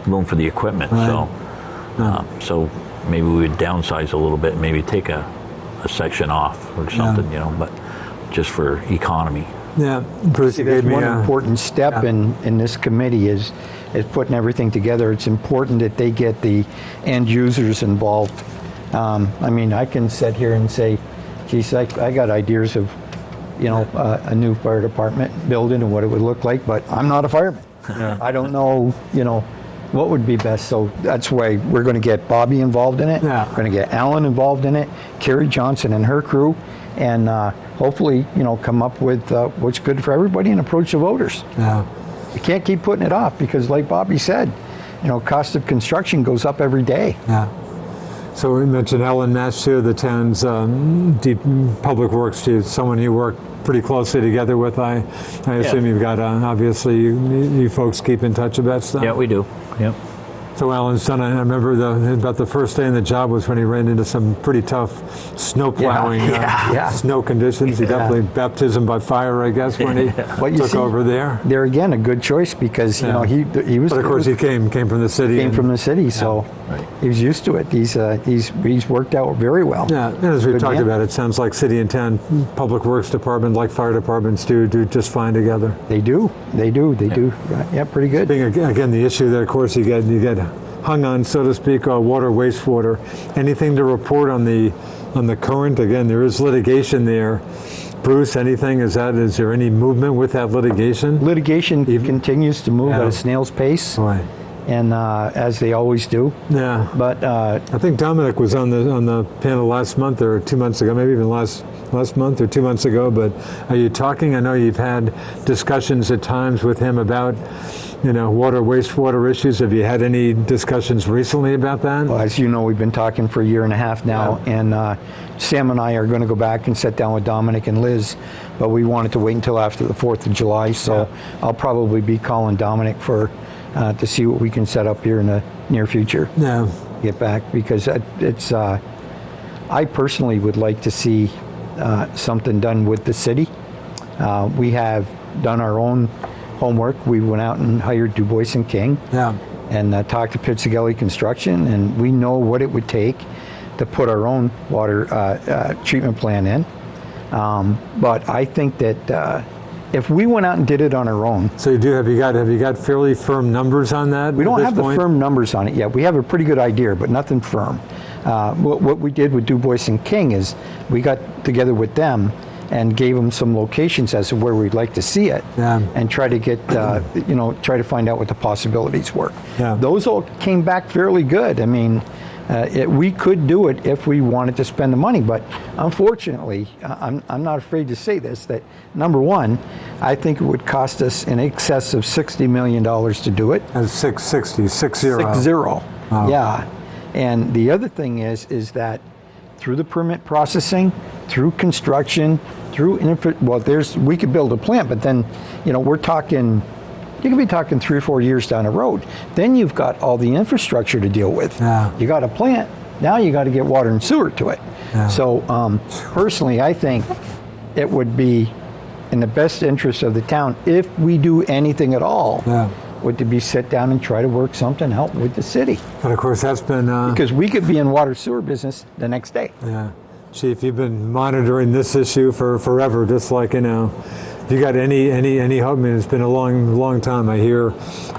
room for the equipment. Right. So maybe we would downsize a little bit, maybe take a section off or something, but just for economy. Yeah, Bruce, you That's gave me one important step in this committee is putting everything together. It's important that they get the end users involved. I mean, I can sit here and say, geez, I got ideas of, a new fire department building and what it would look like, but I'm not a fireman. Yeah. I don't know, what would be best. So that's why we're going to get Bobby involved in it. Yeah. We're going to get Alan involved in it, Carrie Johnson and her crew, and hopefully, come up with what's good for everybody and approach the voters. Yeah. You can't keep putting it off because, like Bobby said, cost of construction goes up every day. Yeah. So we mentioned Ellen Nash here, the town's deep public works chief, someone you work pretty closely together with. I assume you've got, obviously, you folks keep in touch about stuff. Yeah, we do. Yep. So Alan's done, I remember about the first day in the job was when he ran into some pretty tough snow plowing, snow conditions. He definitely baptism by fire, I guess, when he took over there. They're again a good choice because he was. But of course he came from the city. So he was used to it. He's worked out very well. Yeah, and as we've talked about, it sounds like city and town public works department, like fire departments, do just fine together. They do. Yeah, pretty good. Being again the issue that of course you get hung on, so to speak, water, wastewater. Anything to report on the current? Again, there is litigation there. Bruce, anything? Is there any movement with that litigation? Litigation continues to move at a snail's pace, Right. and as they always do. Yeah. But I think Dominic was on the panel last month or 2 months ago, maybe even last month or 2 months ago. But are you talking? I know you've had discussions at times with him about water, wastewater issues. Have you had any discussions recently about that? Well, as you know, we've been talking for a year and a half now, and Sam and I are going to go back and sit down with Dominic and Liz, but we wanted to wait until after the 4th of July, so I'll probably be calling Dominic to see what we can set up here in the near future. Yeah. Get back, because it's I personally would like to see something done with the city. We have done our own homework. We went out and hired Du Bois and King and talked to Pizzagelli Construction, and we know what it would take to put our own water treatment plant in. But I think that if we went out and did it on our own. So have you got fairly firm numbers on that? We don't have the firm numbers on it yet. We have a pretty good idea, but nothing firm. What we did with Du Bois and King is we got together with them and gave them some locations as to where we'd like to see it, and try to get, try to find out what the possibilities were. Yeah. Those all came back fairly good. I mean, we could do it if we wanted to spend the money, but unfortunately, I'm not afraid to say this, that number one, I think it would cost us in excess of $60 million to do it. That's 660. 60. Oh. Yeah. And the other thing is that through the permit processing, through construction, we could build a plant, but then, we're talking, you could be talking 3 or 4 years down the road. Then you've got all the infrastructure to deal with. Yeah. You got a plant, now you got to get water and sewer to it. Yeah. So personally, I think it would be in the best interest of the town, if we do anything at all, would to be sit down and try to work something out with the city. But of course, that's been because we could be in water sewer business the next day. Yeah, Chief, you've been monitoring this issue for forever. Just like if you got any hope? I mean, it's been a long time. I hear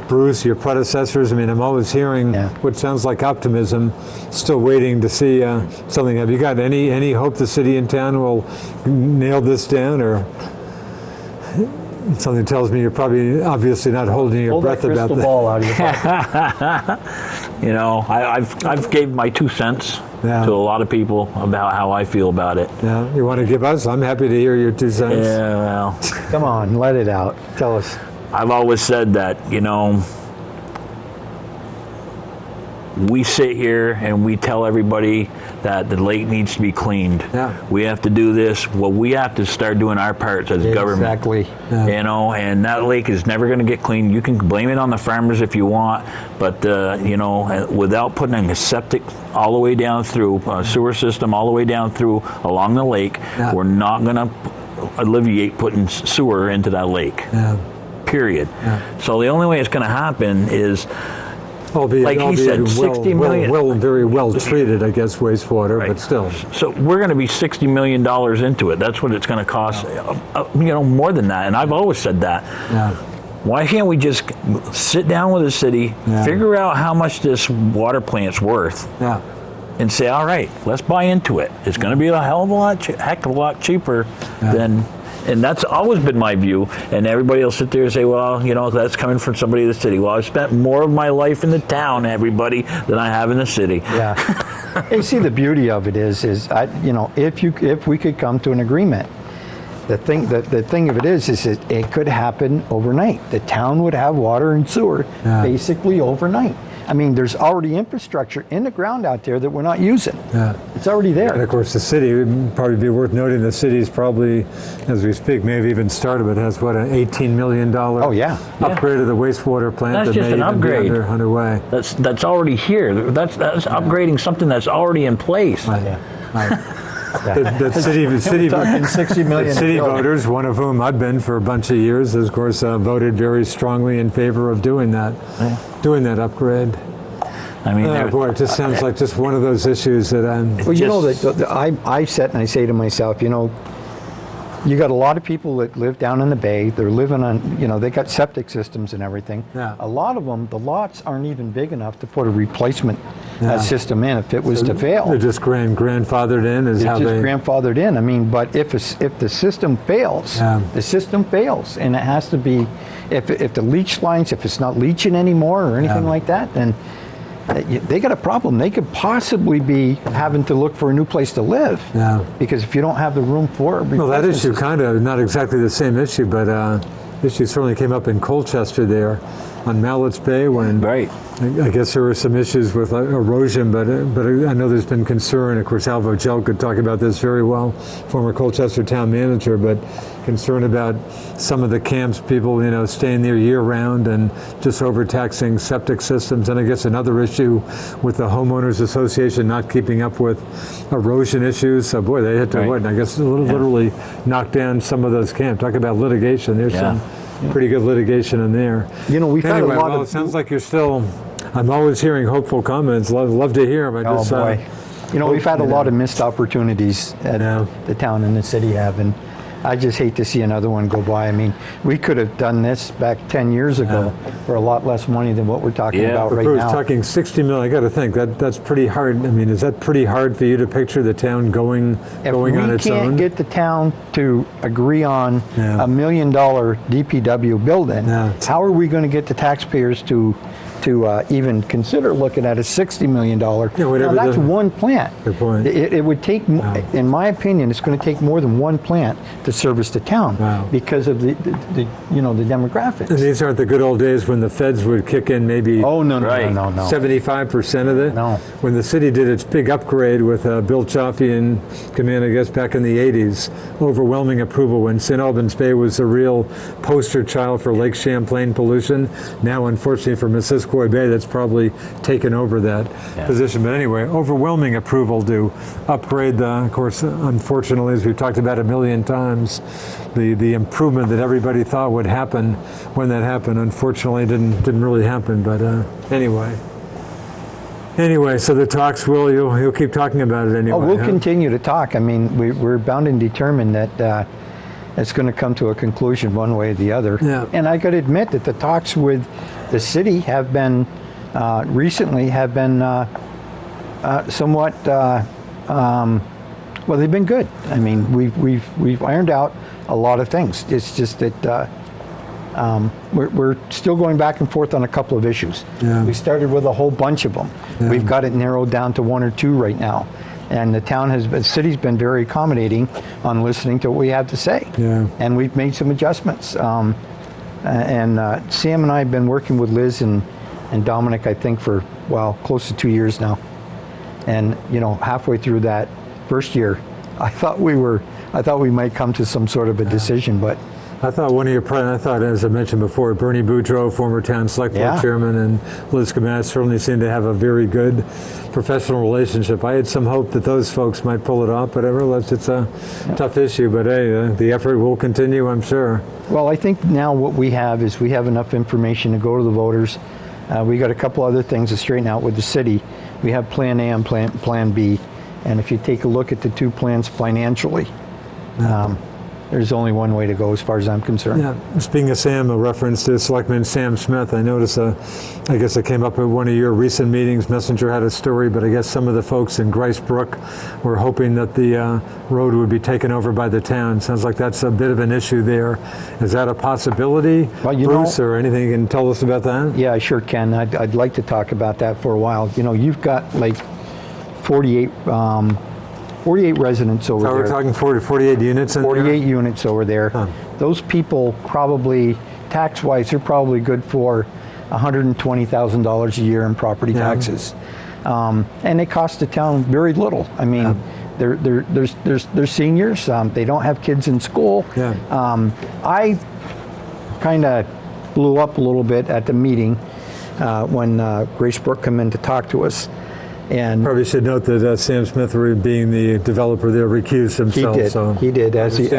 Bruce, your predecessors. I mean, I'm always hearing what sounds like optimism. Still waiting to see something. Have you got any hope the city and town will nail this down, or? Something tells me you're probably obviously not holding your breath about that. Hold that crystal ball out of your pocket. I've gave my 2 cents to a lot of people about how I feel about it. Yeah, you want to give us? I'm happy to hear your 2 cents. Yeah, well. Come on, let it out. Tell us. I've always said that, we sit here and we tell everybody that the lake needs to be cleaned. Yeah. We have to do this. Well, we have to start doing our parts as government. Exactly. Yeah. And that lake is never going to get cleaned. You can blame it on the farmers if you want, but, without putting a septic all the way down through, a sewer system all the way down through along the lake, we're not going to alleviate putting sewer into that lake. Yeah. Period. Yeah. So the only way it's going to happen is Albeit, like he said, 60 million. very well treated, I guess, wastewater, Right. but still. So we're going to be $60 million into it. That's what it's going to cost, more than that. And I've always said that. Yeah. Why can't we just sit down with the city, figure out how much this water plant's worth, Yeah. and say, all right, let's buy into it. It's going to be a heck of a lot cheaper than. And that's always been my view. And everybody will sit there and say, well, that's coming from somebody in the city. Well, I've spent more of my life in the town, everybody, than I have in the city. Yeah. You see, the beauty of it is if we could come to an agreement, the thing of it is it could happen overnight. The town would have water and sewer basically overnight. I mean, there's already infrastructure in the ground out there that we're not using. Yeah. It's already there. And of course, the city, it would probably be worth noting, the city's probably, as we speak, may have even started, but has what, an $18 million upgrade of the wastewater plant. That's that just may an even upgrade. Be underway. That's already here. That's upgrading something that's already in place. The city talking 60 million. The city voters, one of whom I've been for a bunch of years, has, of course, voted very strongly in favor of doing that upgrade. I mean, boy, it just sounds like just one of those issues that I'm. Well, I sit and I say to myself, you got a lot of people that live down in the bay. They're living on, they got septic systems and everything. Yeah. A lot of them, the lots aren't even big enough to put a replacement system in if it was to fail. They're just grandfathered in. Grandfathered in. I mean, but if the system fails, the system fails, and it has to be. If the leach lines, if it's not leaching anymore or anything like that, then they got a problem. They could possibly be having to look for a new place to live. Yeah. Because if you don't have the room for it. Well, that issue kind of, not exactly the same issue, but issue certainly came up in Colchester there on Mallett's Bay when I guess there were some issues with erosion, but I know there's been concern. Of course, Alvo Gel could talk about this very well, former Colchester town manager, but concern about some of the camps, people, staying there year-round and just overtaxing septic systems. And I guess another issue with the homeowners association not keeping up with erosion issues. So boy, they had to literally knock down some of those camps. Talk about litigation. There's some pretty good litigation in there. We've had a lot of. It sounds like you're still. I'm always hearing hopeful comments. Love to hear them. We've had a lot of missed opportunities that the town and the city have, and I just hate to see another one go by. I mean, we could have done this back 10 years ago for a lot less money than what we're talking about right Bruce, now. Talking 60 million, I got to think that's pretty hard. I mean, is that pretty hard for you to picture the town going on its own? If we can't get the town to agree on $1 million DPW building, how are we going to get the taxpayers to even consider looking at a $60 million? Now, that's one plant. Good point. It would take, in my opinion, it's going to take more than one plant to service the town because of the demographics. And these aren't the good old days when the feds would kick in maybe 75% of it. No. When the city did its big upgrade with Bill Chaffee in command, I guess back in the 80s, overwhelming approval when St. Albans Bay was a real poster child for Lake Champlain pollution. Now, unfortunately, for Missisquoi Bay, that's probably taken over that position. But anyway, overwhelming approval to upgrade of course, unfortunately, as we've talked about a million times, the improvement that everybody thought would happen when that happened, unfortunately, didn't really happen. But anyway, so the talks you'll keep talking about it anyway. We'll continue to talk. I mean, we're bound and determined that it's going to come to a conclusion one way or the other. Yeah. And I got to admit that the talks with the city have been recently somewhat they've been good. I mean, we've ironed out a lot of things. It's just that we're still going back and forth on a couple of issues. We started with a whole bunch of them. We've got it narrowed down to one or two right now. And the city's been very accommodating on listening to what we have to say. And we've made some adjustments. Sam and I have been working with Liz and Dominic, I think, for close to 2 years now. And halfway through that first year, I thought we might come to some sort of a decision, but I thought as I mentioned before, Bernie Boudreau, former town Selectboard chairman, and Liz Gamas certainly seemed to have a very good professional relationship. I had some hope that those folks might pull it off, but I realized it's a tough issue. But hey, the effort will continue, I'm sure. Well, I think now what we have is we have enough information to go to the voters We got a couple other things to straighten out with the city. We have Plan A and Plan B, and if you take a look at the two plans financially, there's only one way to go as far as I'm concerned. Yeah. Speaking of Sam, a reference to Selectman Sam Smith, I noticed, I guess it came up at one of your recent meetings. Messenger had a story, but I guess some of the folks in Grice Brook were hoping that the road would be taken over by the town. Sounds like that's a bit of an issue there. Is that a possibility, well, Bruce, or anything you can tell us about that? Yeah, I sure can. I'd like to talk about that for a while. You know, you've got like 48 residents over So there. we're talking 48 units in 48 units over there. Huh. Those people probably, tax-wise, they're probably good for $120,000 a year in property taxes. And they cost the town very little. I mean, they're seniors. They don't have kids in school. Yeah. I kind of blew up a little bit at the meeting when Grace Brook come in to talk to us. And Probably should note that Sam Smith, being the developer there, recused himself. he did, as he should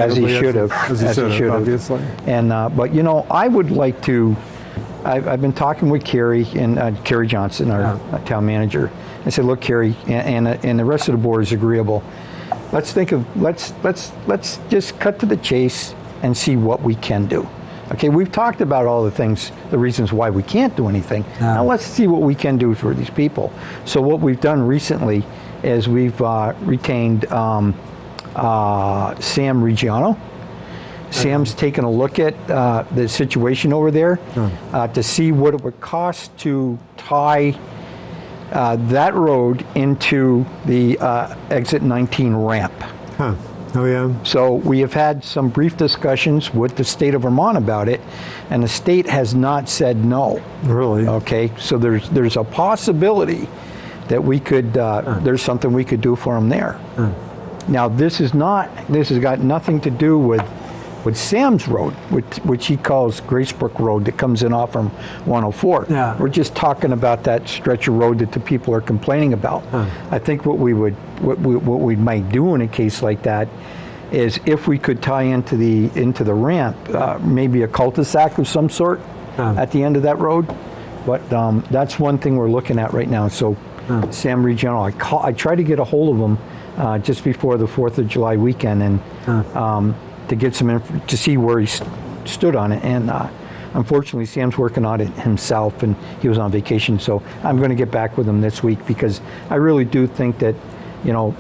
have. As he should have, obviously. And but you know, I would like to. I've been talking with Carrie and Carrie Johnson, our town manager. I said, look, Carrie, and the rest of the board is agreeable. Let's just cut to the chase and see what we can do. Okay, we've talked about all the things, the reasons why we can't do anything. Now let's see what we can do for these people. So what we've done recently is we've retained Sam Reggiano. Sam's taken a look at the situation over there to see what it would cost to tie that road into the exit 19 ramp. Huh. Oh, yeah. So we have had some brief discussions with the state of Vermont about it, and the state has not said no. Really? Okay, so there's a possibility that we could, there's something we could do for them there. Now this has got nothing to do with Sam's Road, which he calls Grace Brook Road, that comes in off from 104. Yeah. We're just talking about that stretch of road that the people are complaining about. I think what we might do in a case like that is, if we could tie into the ramp, maybe a cul-de-sac of some sort at the end of that road. But that's one thing we're looking at right now. So Sam Reggiano, I tried to get a hold of him just before the 4th of July weekend, and to get to see where he stood on it. And unfortunately, Sam's working on it himself, and he was on vacation. So I'm going to get back with him this week, because I really do think that, you know,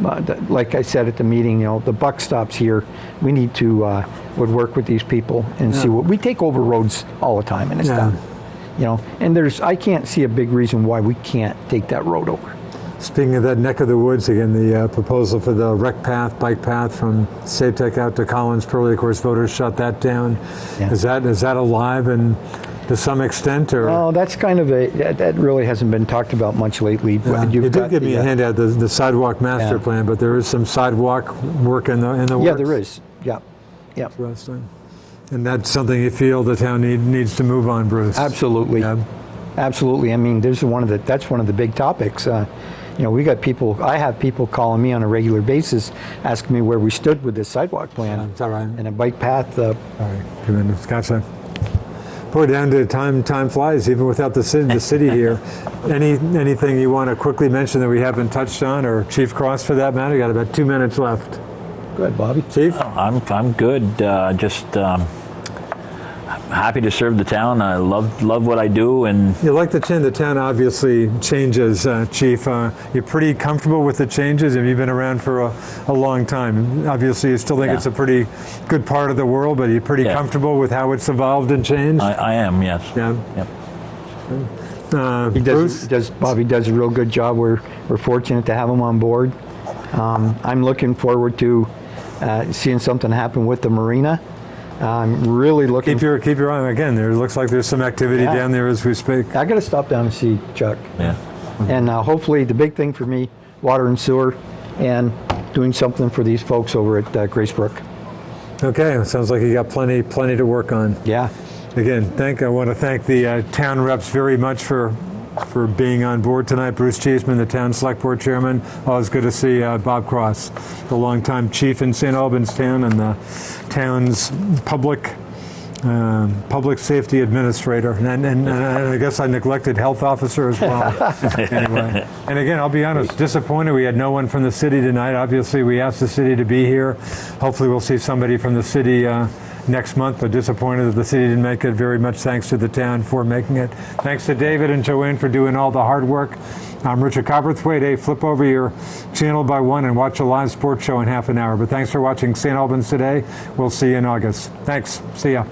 like I said at the meeting, you know, the buck stops here. We need to would work with these people and see what we take over roads all the time in this town. You know, and I can't see a big reason why we can't take that road over. Speaking of that neck of the woods, again, the proposal for the rec path, bike path from Satek out to Collins Pearly, of course, voters shut that down. Yeah. Is that alive and to some extent, or? Oh, that's kind of that really hasn't been talked about much lately. Yeah. You did give me a handout, the sidewalk master plan, but there is some sidewalk work in the works. Yeah, there is. Yeah. Interesting. And that's something you feel the town needs to move on, Bruce? Absolutely. Yeah. Absolutely. I mean, that's one of the big topics. You know, I have people calling me on a regular basis asking me where we stood with this sidewalk plan. That's all right. And a bike path. All right, tremendous. Gotcha. We're down to time flies, even without the city here. Anything you want to quickly mention that we haven't touched on, or Chief Cross for that matter? You got about 2 minutes left. Go ahead, Bobby. Chief? I'm good. Just happy to serve the town. I love what I do, and you like the town obviously changes, Chief. You're pretty comfortable with the changes. Have you been around for a long time? Obviously, you still think it's a pretty good part of the world, but you're pretty comfortable with how it's evolved and changed. I am, yes. Yeah. Yep. Bobby does a real good job. We're fortunate to have him on board. I'm looking forward to seeing something happen with the marina. I'm really looking. Keep your eye on. Again, there looks like there's some activity down there as we speak. I got to stop down and see Chuck. Yeah. And hopefully, the big thing for me, water and sewer, and doing something for these folks over at Grace Brook. Okay, sounds like you got plenty to work on. Yeah. Again, I want to thank the town reps very much for being on board tonight. Bruce Cheeseman, the town select board chairman. Always good to see Bob Cross, the longtime chief in St. Albans town and the town's public public safety administrator, and I guess I neglected health officer as well. Anyway, and again, I'll be honest, disappointed we had no one from the city tonight. Obviously, we asked the city to be here. Hopefully, we'll see somebody from the city next month, but disappointed that the city didn't make it. Very much thanks to the town for making it. Thanks to David and Joanne for doing all the hard work. I'm Richard Cowperthwait. Hey, flip over your channel by one and watch a live sports show in half an hour. But thanks for watching St. Albans Today. We'll see you in August. Thanks. See ya.